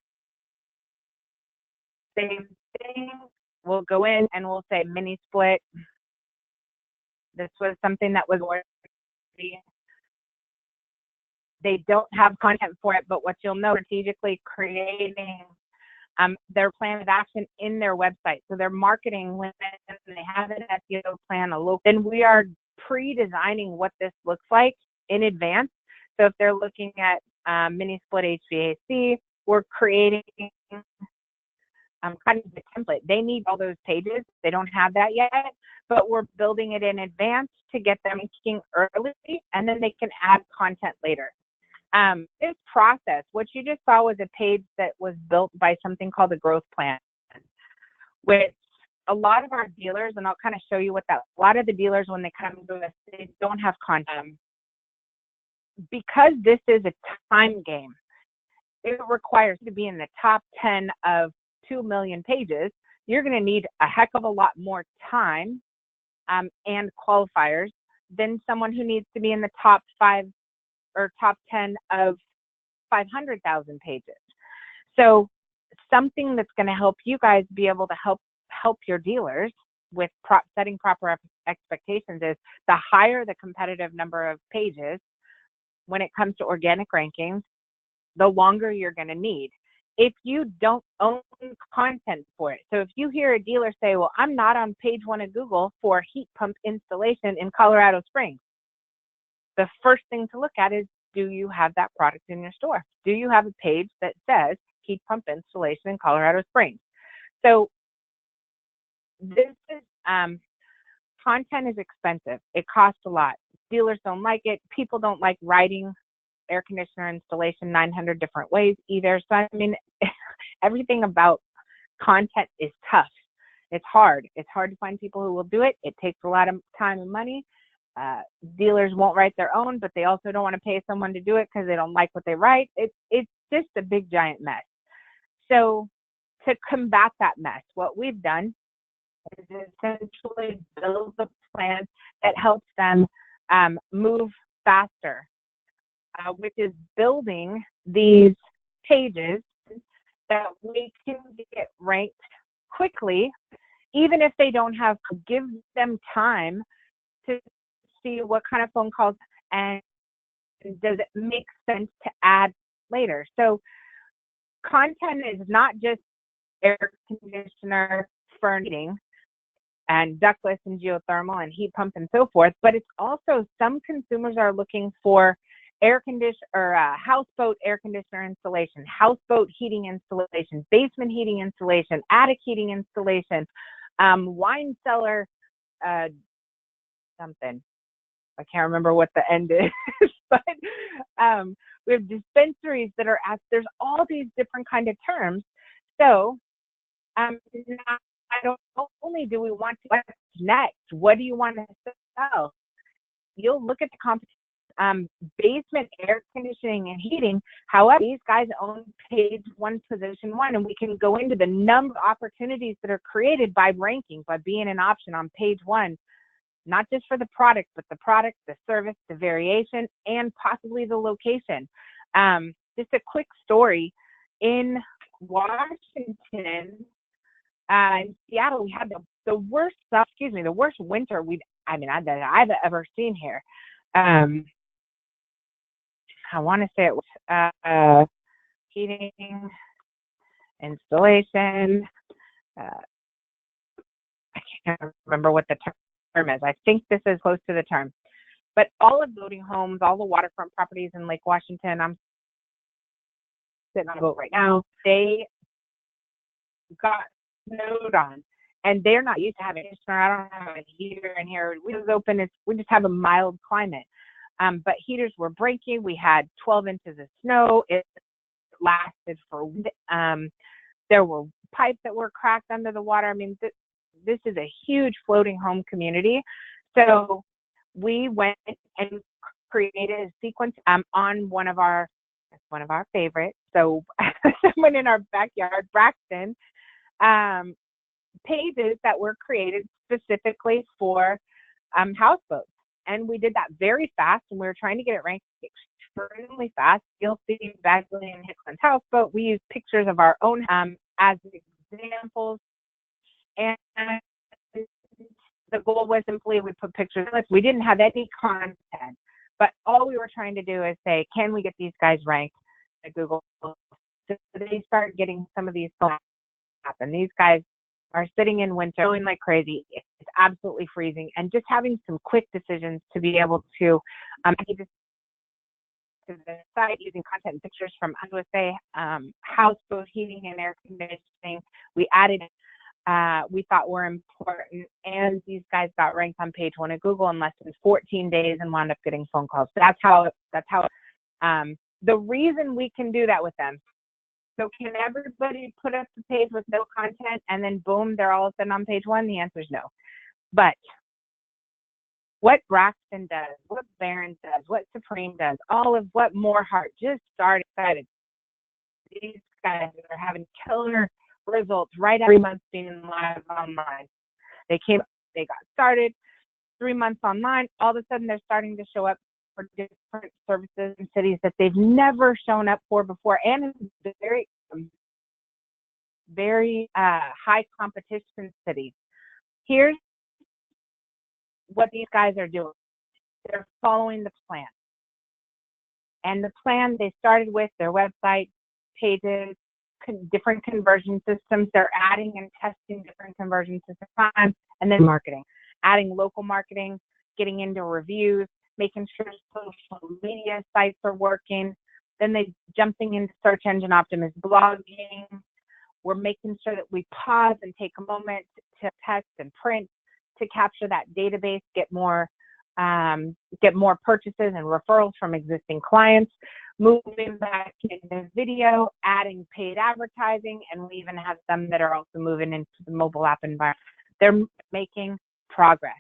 Same thing, we'll go in and we'll say mini split. This was something that was already, they don't have content for it, but what you'll know, strategically creating their plan of action in their website. So their marketing, when they have an SEO plan, then we are pre-designing what this looks like in advance. So if they're looking at mini split HVAC, we're creating kind of the template. They need all those pages. They don't have that yet, but we're building it in advance to get them thinking early, and then they can add content later. This process, what you just saw was a page that was built by something called a growth plan, which a lot of our dealers, and I'll kind of show you what that, a lot of the dealers, when they come to us, they don't have content. Because this is a time game, it requires to be in the top 10 of 2 million pages. You're going to need a heck of a lot more time and qualifiers than someone who needs to be in the top 5 or top 10 of 500,000 pages. So something that's going to help you guys be able to help your dealers with setting proper expectations is the higher the competitive number of pages when it comes to organic rankings, the longer you're going to need. If you don't own content for it, so if you hear a dealer say, well, I'm not on page 1 of Google for heat pump installation in Colorado Springs, the first thing to look at is, do you have that product in your store? Do you have a page that says heat pump installation in Colorado Springs? So this is, content is expensive. It costs a lot. Dealers don't like it. People don't like writing air conditioner installation 900 different ways either. So, I mean, everything about content is tough. It's hard. It's hard to find people who will do it. It takes a lot of time and money. Dealers won't write their own, but they also don't want to pay someone to do it because they don't like what they write. It's just a big giant mess. So to combat that mess, what we've done is essentially build a plan that helps them move faster, which is building these pages that we can get ranked quickly, even if they don't have to give them time to see what kind of phone calls and does it make sense to add later. So content is not just air conditioner, furnace, and ductless and geothermal and heat pump and so forth, but it's also some consumers are looking for air conditioner or houseboat air conditioner installation, houseboat heating installation, basement heating installation, attic heating installation, wine cellar, something. I can't remember what the end is, but we have dispensaries that are there's all these different kind of terms. So not only do we want to, what's next? What do you want to sell? You'll look at the competition, basement air conditioning and heating. However, these guys own page 1, position 1, and we can go into the number of opportunities that are created by ranking, by being an option on page 1, not just for the product, but the product, the service, the variation, and possibly the location. Just a quick story. In Washington, in Seattle, we had the worst winter I've ever seen here. I want to say it was heating, installation. I can't remember what the term is. I think this is close to the term. But all of loading homes, all the waterfront properties in Lake Washington, I'm sitting on a boat right now, they got snowed on. And they're not used to having a heater. I don't have a heater in here. We just have a mild climate. But heaters were breaking. We had 12 inches of snow. It lasted for, there were pipes that were cracked under the water. I mean, this is a huge floating home community. So we went and created a sequence on one of our favorites. So someone in our backyard, Braxton, pages that were created specifically for houseboats. And we did that very fast, and we were trying to get it ranked extremely fast. You'll see Bagley and Hickland's houseboat. We used pictures of our own as examples. And the goal was simply we put pictures. We didn't have any content, but all we were trying to do is say, can we get these guys ranked at Google? So they start getting some of these things happen. These guys are sitting in winter, going like crazy. It's absolutely freezing, and just having some quick decisions to be able to to the site using content and pictures from, I would say, houseboat heating and air conditioning. We added, we thought were important, and these guys got ranked on page 1 of Google in less than 14 days and wound up getting phone calls. That's how. The reason we can do that with them. So can everybody put up the page with no content and then boom, they're all of a sudden on page 1? The answer is no. But what Braxton does, what Barron does, what Supreme does, all of what Moreheart just started excited. These guys are having killer results right after 3 months being live online. They got started 3 months online. All of a sudden, they're starting to show up for different services in cities that they've never shown up for before, and in very high competition cities. Here's what these guys are doing. They're following the plan. And the plan they started with their website, pages, different conversion systems. They're adding and testing different conversion systems, and then marketing, adding local marketing, getting into reviews, making sure social media sites are working. Then they jumping into search engine optimization, blogging. We're making sure that we pause and take a moment to test and print to capture that database, get more purchases and referrals from existing clients, moving back into video, adding paid advertising, and we even have some that are also moving into the mobile app environment. They're making progress.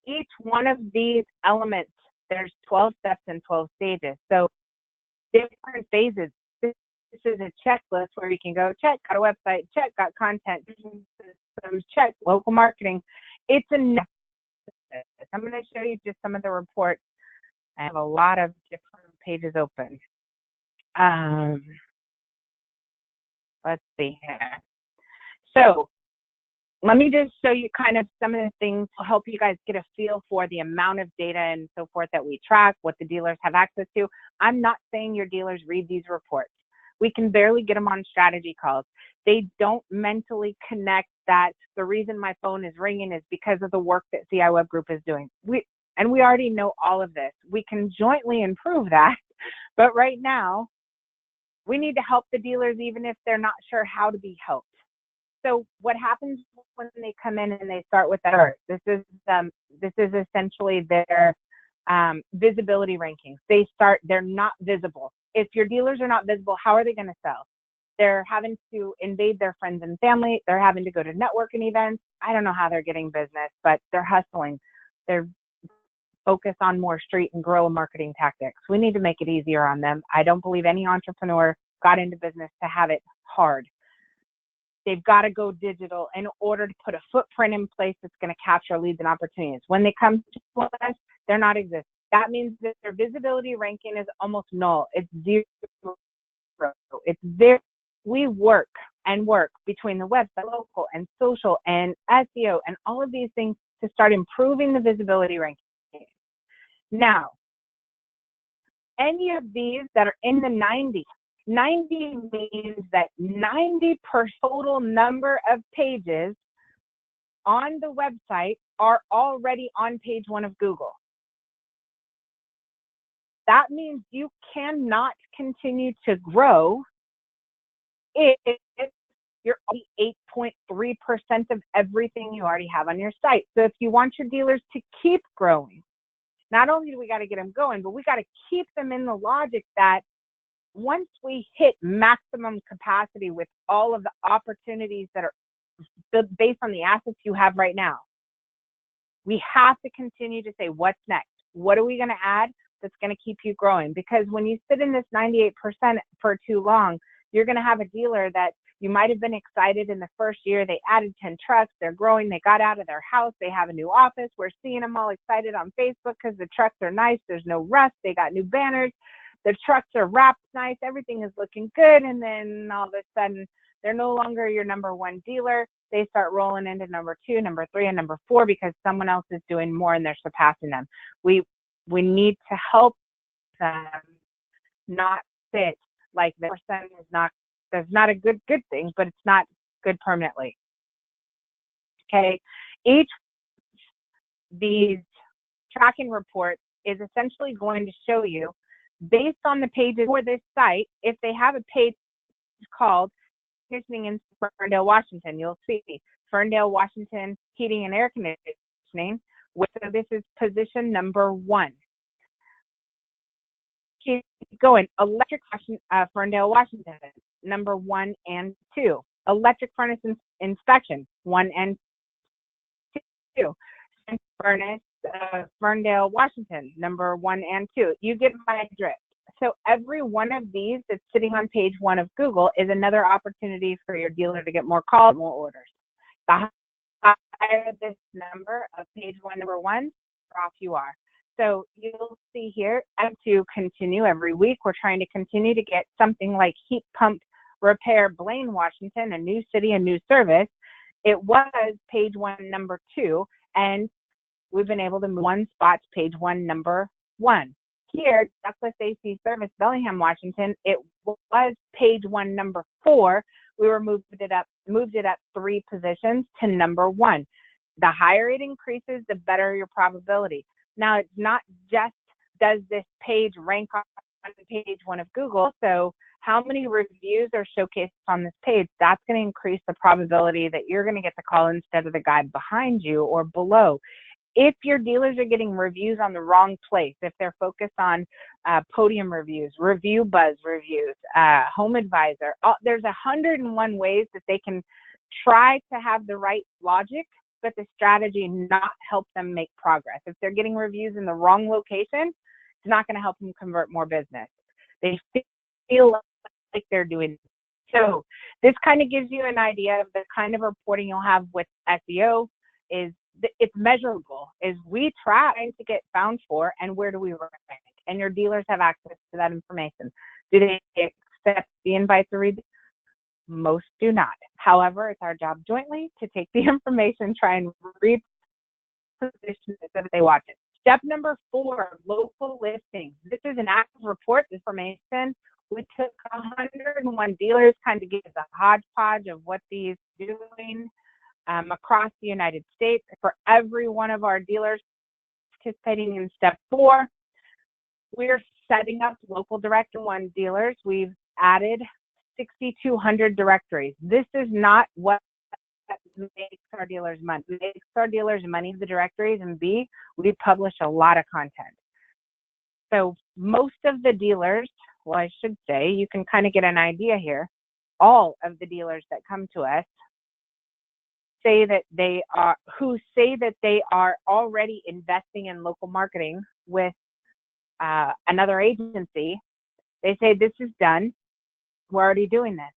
Each one of these elements, there's 12 steps and 12 stages. So different phases. This is a checklist where you can go, check, got a website, check, got content, systems, check, local marketing. It's enough. I'm going to show you just some of the reports. I have a lot of different pages open. Let's see here. So let me just show you kind of some of the things to help you guys get a feel for the amount of data and so forth that we track, what the dealers have access to. I'm not saying your dealers read these reports. We can barely get them on strategy calls. They don't mentally connect that the reason my phone is ringing is because of the work that CI Web Group is doing. We already know all of this. We can jointly improve that, but right now, we need to help the dealers even if they're not sure how to be helped. So what happens when they come in and they start with that? This is essentially their visibility rankings. They're not visible. If your dealers are not visible, how are they going to sell? They're having to invade their friends and family. They're having to go to networking events. I don't know how they're getting business, but they're hustling. They're focused on more street and guerrilla marketing tactics. We need to make it easier on them. I don't believe any entrepreneur got into business to have it hard. They've got to go digital in order to put a footprint in place that's going to capture leads and opportunities. When they come to us, they're not existing. That means that their visibility ranking is almost null. It's zero. It's there. We work between the website, local, and social, and SEO, and all of these things to start improving the visibility ranking. Now, any of these that are in the 90 means that 90 per total number of pages on the website are already on page 1 of Google. That means you cannot continue to grow if you're already 8.3% of everything you already have on your site. So if you want your dealers to keep growing, not only do we got to get them going, but we got to keep them in the logic that once we hit maximum capacity with all of the opportunities that are based on the assets you have right now, we have to continue to say, what's next? What are we going to add that's going to keep you growing? Because when you sit in this 98% for too long, you're going to have a dealer that You might have been excited in the first year. They added 10 trucks. They're growing. They got out of their house. They have a new office. We're seeing them all excited on Facebook because the trucks are nice. There's no rust. They got new banners. The trucks are wrapped nice. Everything is looking good. And then all of a sudden, they're no longer your number one dealer. They start rolling into number 2, number 3, and number 4 because someone else is doing more and they're surpassing them. We need to help them not sit like the person is not. That's not a good thing, but it's not good permanently. Okay, each these tracking reports is essentially going to show you, based on the pages for this site, if they have a page called conditioning in Ferndale, Washington, you'll see Ferndale, Washington heating and air conditioning. So this is position number 1. Keep going. Electric Ferndale, Washington, number 1 and 2. Electric furnace inspection, 1 and 2. Furnace, Ferndale, Washington, number 1 and 2. You get my drift. So every one of these that's sitting on page 1 of Google is another opportunity for your dealer to get more calls, more orders. The higher this number of page 1, number 1, the off you are. So you'll see here, and to continue every week, we're trying to continue to get something like heat pump repair, Blaine, Washington, a new city, a new service. It was page 1, number 2, and we've been able to move 1 spot to page 1, number 1. Here, Douglas AC Service, Bellingham, Washington, it was page 1, number 4. We moved it up 3 positions to number 1. The higher it increases, the better your probability. Now, it's not just does this page rank on page 1 of Google, so how many reviews are showcased on this page? That's going to increase the probability that you're going to get the call instead of the guy behind you or below. If your dealers are getting reviews on the wrong place, if they're focused on podium reviews, Review Buzz reviews, Home Advisor, there's 101 ways that they can try to have the right logic, but the strategy not help them make progress. If they're getting reviews in the wrong location, it's not going to help them convert more business. They feel like they're doing. So this kind of gives you an idea of the kind of reporting you'll have with SEO. Is it's measurable. Is we try to get found for, and where do we rank? And your dealers have access to that information. Do they accept the invite to read? Most do not. However, it's our job jointly to take the information, try and reposition it so that they watch it. Step number 4, local listings. This is an active report information. We took 101 dealers, kind of gave us a hodgepodge of what these are doing across the United States. For every one of our dealers participating in step 4, we're setting up local directory 1 dealers. We've added 6,200 directories. This is not what makes our dealers money. It makes our dealers money, the directories, and B, we publish a lot of content. So most of the dealers, well, I should say, you can kind of get an idea here, all of the dealers that come to us say that they are already investing in local marketing with another agency. They say, this is done. We're already doing this.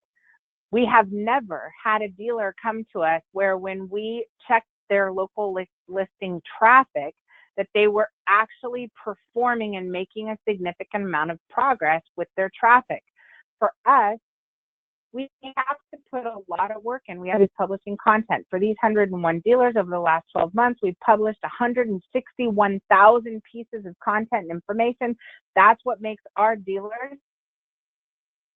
We have never had a dealer come to us where when we checked their local listing traffic, that they were actually performing and making a significant amount of progress with their traffic. For us, we have to put a lot of work in. We have been publishing content. For these 101 dealers over the last 12 months, we've published 161,000 pieces of content and information. That's what makes our dealers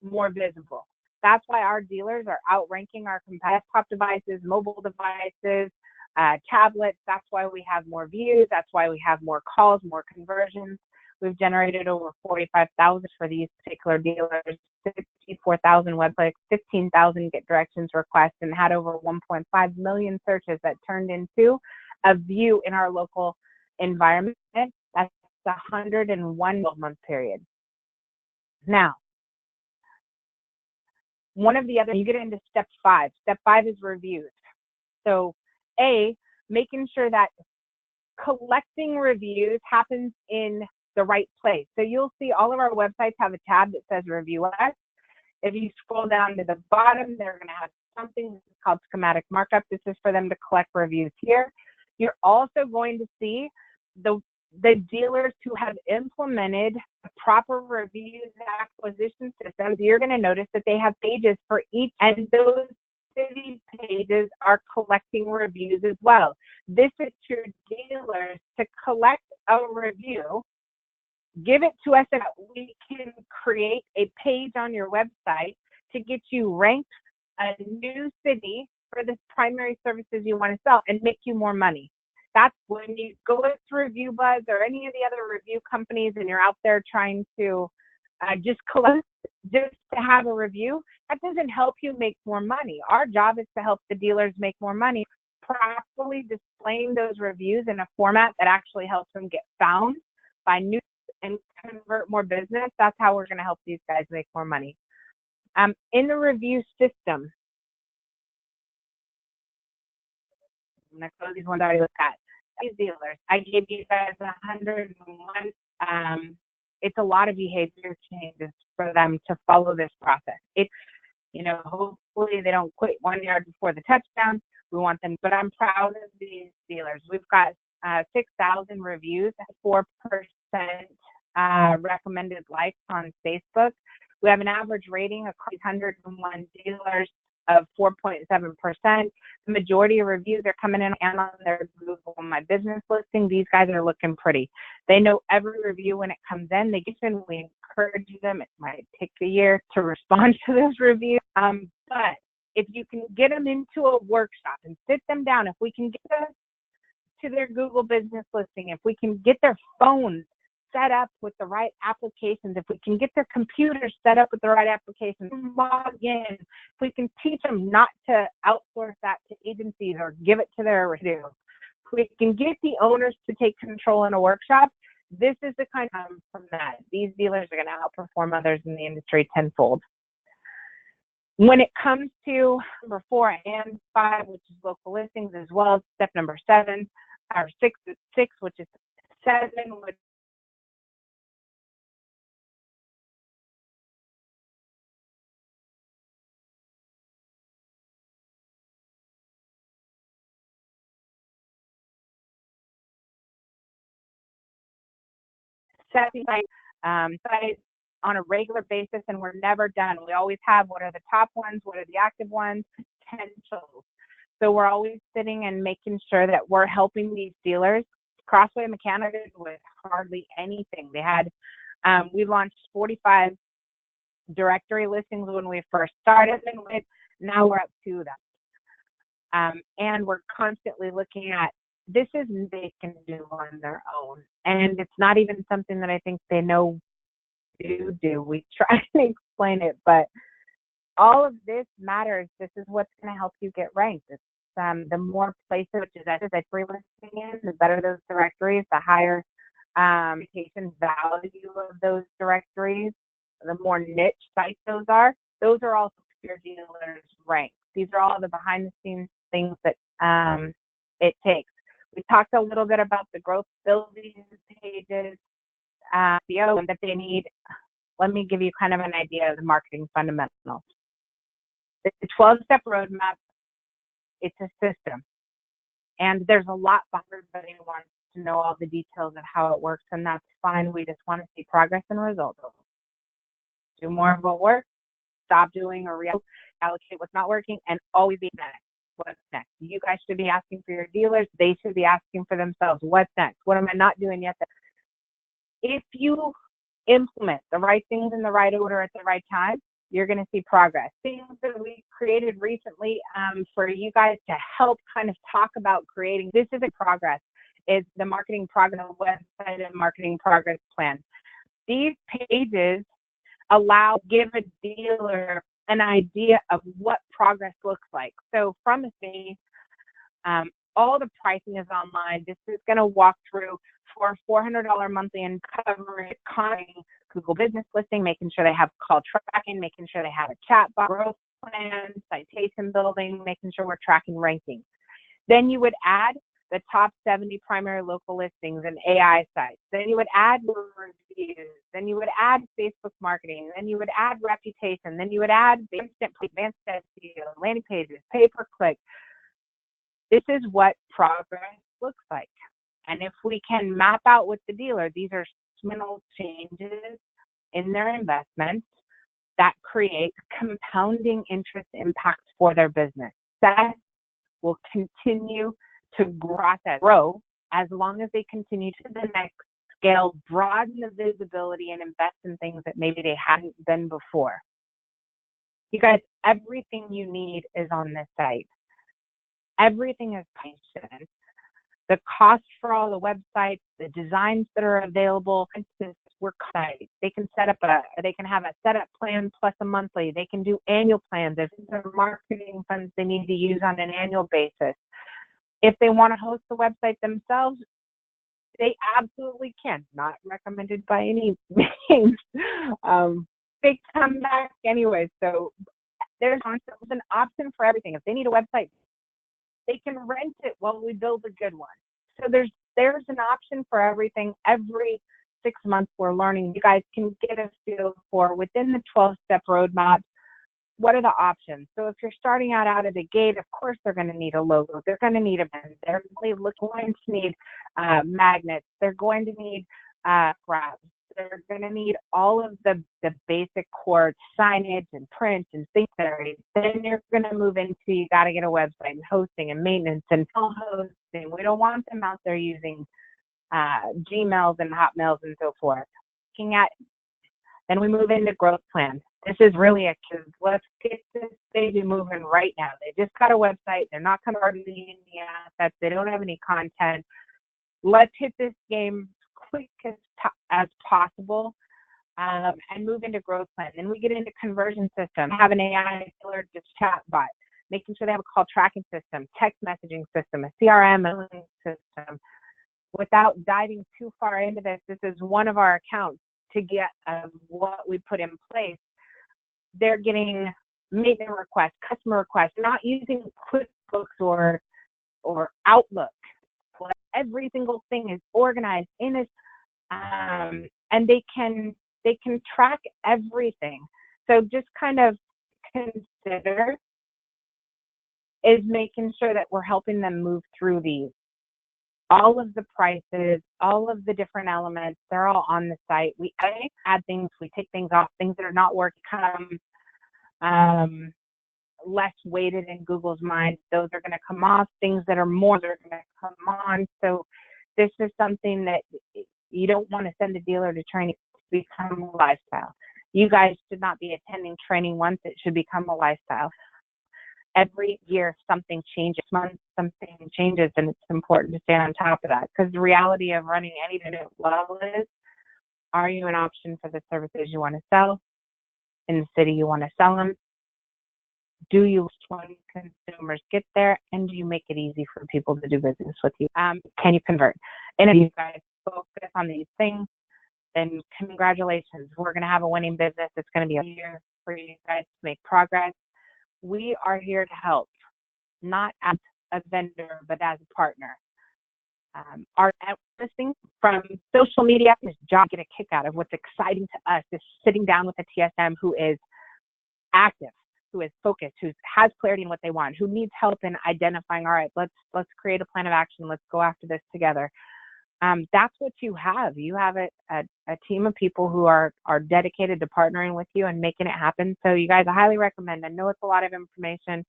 more visible. That's why our dealers are outranking our desktop devices, mobile devices, tablets. That's why we have more views. That's why we have more calls, more conversions. We've generated over 45,000 for these particular dealers, 64,000 web clicks, 15,000 get directions requests, and had over 1.5 million searches that turned into a view in our local environment. That's 101 12-month period. Now, one of the other, you get into step 5. Step 5 is reviews. So making sure that collecting reviews happens in the right place. So you'll see all of our websites have a tab that says review us. If you scroll down to the bottom, they're going to have something called schematic markup. This is for them to collect reviews here. You're also going to see the dealers who have implemented the proper reviews acquisition systems. You're going to notice that they have pages for each, and those city pages are collecting reviews as well. This is your dealers to collect a review, give it to us, and we can create a page on your website to get you ranked a new city for the primary services you want to sell and make you more money. That's when you go with Review Buzz or any of the other review companies and you're out there trying to just collect, just to have a review, that doesn't help you make more money. Our job is to help the dealers make more money, properly displaying those reviews in a format that actually helps them get found by new and convert more business. That's how we're going to help these guys make more money. In the review system, I'm going to close these ones I already looked at. These dealers, I gave you guys 101. It's a lot of behavior changes for them to follow this process. It's, hopefully they don't quit 1 yard before the touchdown. We want them, but I'm proud of these dealers. We've got 6,000 reviews, 4% recommended likes on Facebook. We have an average rating across 101 dealers of 4.7%. The majority of reviews are coming in and on their Google My Business listing. These guys are looking pretty. They know every review when it comes in. They get in. We encourage them. It might take a year to respond to those reviews. But if you can get them into a workshop and sit them down, if we can get them to their Google Business listing, if we can get their phones set up with the right applications, if we can get their computers set up with the right applications, log in, if we can teach them not to outsource that to agencies or give it to their review, if we can get the owners to take control in a workshop, this is the kind of from that. These dealers are going to outperform others in the industry tenfold. When it comes to number 4 and 5, which is local listings, as well as step number 7, or 6, which is 7, which setting sites on a regular basis, and we're never done. We always have what are the top ones, what are the active ones, potentials. So we're always sitting and making sure that we're helping these dealers. Crossway Mechanical with hardly anything. They had, we launched 45 directory listings when we first started, and now we're up to them. And we're constantly looking at, this is they can do on their own. And it's not even something that I think they know to do. We try to explain it, but all of this matters. This is what's going to help you get ranked. It's the more places, which is that free listing in, the better those directories, the higher patient value of those directories, the more niche sites those are also your dealers ranked. These are all the behind the scenes things that it takes. We talked a little bit about the growth building pages, that they need. Let me give you kind of an idea of the marketing fundamentals. The 12-step roadmap, it's a system. And there's a lot behind everybody who wants to know all the details of how it works, and that's fine. We just want to see progress and results. Do more of what works, stop doing or reallocate what's not working, and always be next. What's next? You guys should be asking for your dealers. They should be asking for themselves. What's next? What am I not doing yet? If you implement the right things in the right order at the right time, you're going to see progress. Things that we created recently for you guys to help kind of talk about creating. This is a progress. Is the marketing progress website and marketing progress plan. These pages give a dealer an idea of what progress looks like. So from a thing, all the pricing is online. This is going to walk through for $400 monthly and cover Google Business listing, making sure they have call tracking, making sure they have a chat box, growth plan, citation building, making sure we're tracking ranking. Then you would add the top 70 primary local listings and AI sites. Then you would add your reviews. Then you would add Facebook marketing. Then you would add reputation. Then you would add advanced SEO, landing pages, pay-per-click. This is what progress looks like. And if we can map out with the dealer, these are small changes in their investments that create compounding interest impacts for their business. That will continue to grow as long as they continue to the next scale, broaden the visibility, and invest in things that maybe they hadn't been before. You guys, everything you need is on this site. Everything is patient. The cost for all the websites, the designs that are available, for instance, we're site. They can have a setup plan plus a monthly. They can do annual plans. If there are marketing funds they need to use on an annual basis. If they want to host the website themselves, they absolutely can. Not recommended by any means. They come back anyway. So there's an option for everything. If they need a website, they can rent it while we build a good one. So there's an option for everything. Every 6 months we're learning. You guys can get a feel for within the 12-step roadmap, what are the options? So if you're starting out of the gate, of course they're going to need a logo. They're going to need a brand. They're going to need magnets. They're going to need grabs. They're going to need all of the basic core signage and print and stationery. Then you're going to move into, you got to get a website and hosting and maintenance and phone hosting. We don't want them out there using Gmails and Hotmails and so forth. Then we move into growth plan. This is really let's get this baby moving right now. They just got a website. They're not converting any assets. They don't have any content. Let's hit this game quick as possible and move into growth plan. Then we get into conversion system, have an AI killer just chat bot, making sure they have a call tracking system, text messaging system, a CRM mailing system. Without diving too far into this is one of our accounts to get what we put in place. They're getting maintenance requests, customer requests, not using QuickBooks or Outlook. Every single thing is organized in it, and they can track everything. So just kind of consider is making sure that we're helping them move through these. All of the prices, all of the different elements, they're all on the site. We add things, we take things off, things that are not working less weighted in Google's mind. Those are going to come off. Things that are more, they're going to come on. So this is something that you don't want to send a dealer to training to become a lifestyle. You guys should not be attending training once. It should become a lifestyle. Every year something changes, month something changes, and it's important to stay on top of that, because the reality of running any business level is, are you an option for the services you want to sell in the city you want to sell them? Do you when consumers get there, and do you make it easy for people to do business with you? Can you convert? And if you guys focus on these things, then congratulations. We're going to have a winning business. It's going to be a year for you guys to make progress. We are here to help, not as a vendor, but as a partner. Our listening from social media is John get a kick out of. What's exciting to us is sitting down with a TSM who is active, who is focused, who has clarity in what they want, who needs help in identifying, all right, let's create a plan of action. Let's go after this together. That's what you have. You have a team of people who are dedicated to partnering with you and making it happen. So you guys, I highly recommend. I know it's a lot of information.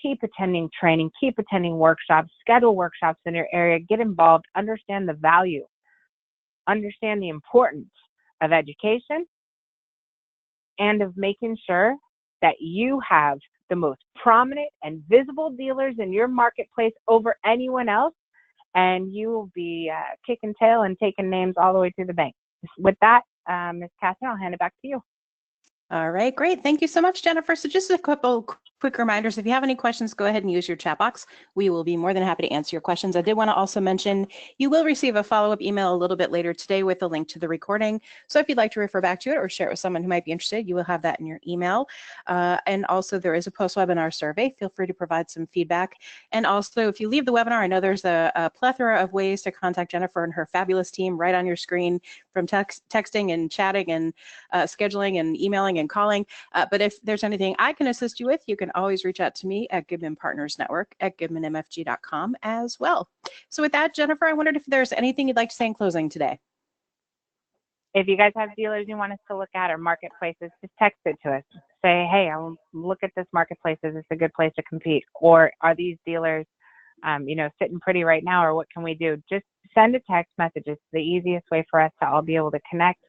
Keep attending training, keep attending workshops, schedule workshops in your area, get involved, understand the value, understand the importance of education, and of making sure that you have the most prominent and visible dealers in your marketplace over anyone else, and you will be kicking tail and taking names all the way through the bank. With that, Ms. Catherine, I'll hand it back to you. All right, great. Thank you so much, Jennifer. So just a couple quick reminders. If you have any questions, go ahead and use your chat box. We will be more than happy to answer your questions. I did want to also mention you will receive a follow-up email a little bit later today with a link to the recording. So if you'd like to refer back to it or share it with someone who might be interested, you will have that in your email. And also there is a post-webinar survey. Feel free to provide some feedback. And also if you leave the webinar, I know there's a plethora of ways to contact Jennifer and her fabulous team right on your screen, from texting and chatting and scheduling and emailing and calling. But if there's anything I can assist you with, you can always reach out to me at Goodman Partners Network at goodmanmfg.com as well. So with that, Jennifer, I wondered if there's anything you'd like to say in closing today. If you guys have dealers you want us to look at or marketplaces, just text it to us. Say, hey, I'll look at this marketplace. Is this a good place to compete? Or are these dealers, sitting pretty right now, or what can we do? Just send a text message. It's the easiest way for us to all be able to connect.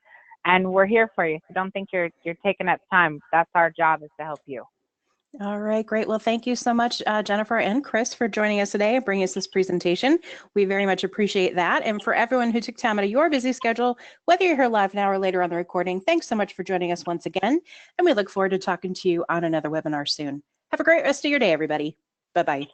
And we're here for you. So don't think you're taking up time. That's our job, is to help you. All right, great. Well, thank you so much, Jennifer and Chris, for joining us today and bringing us this presentation. We very much appreciate that. And for everyone who took time out of your busy schedule, whether you're here live now or later on the recording, thanks so much for joining us once again. And we look forward to talking to you on another webinar soon. Have a great rest of your day, everybody. Bye-bye.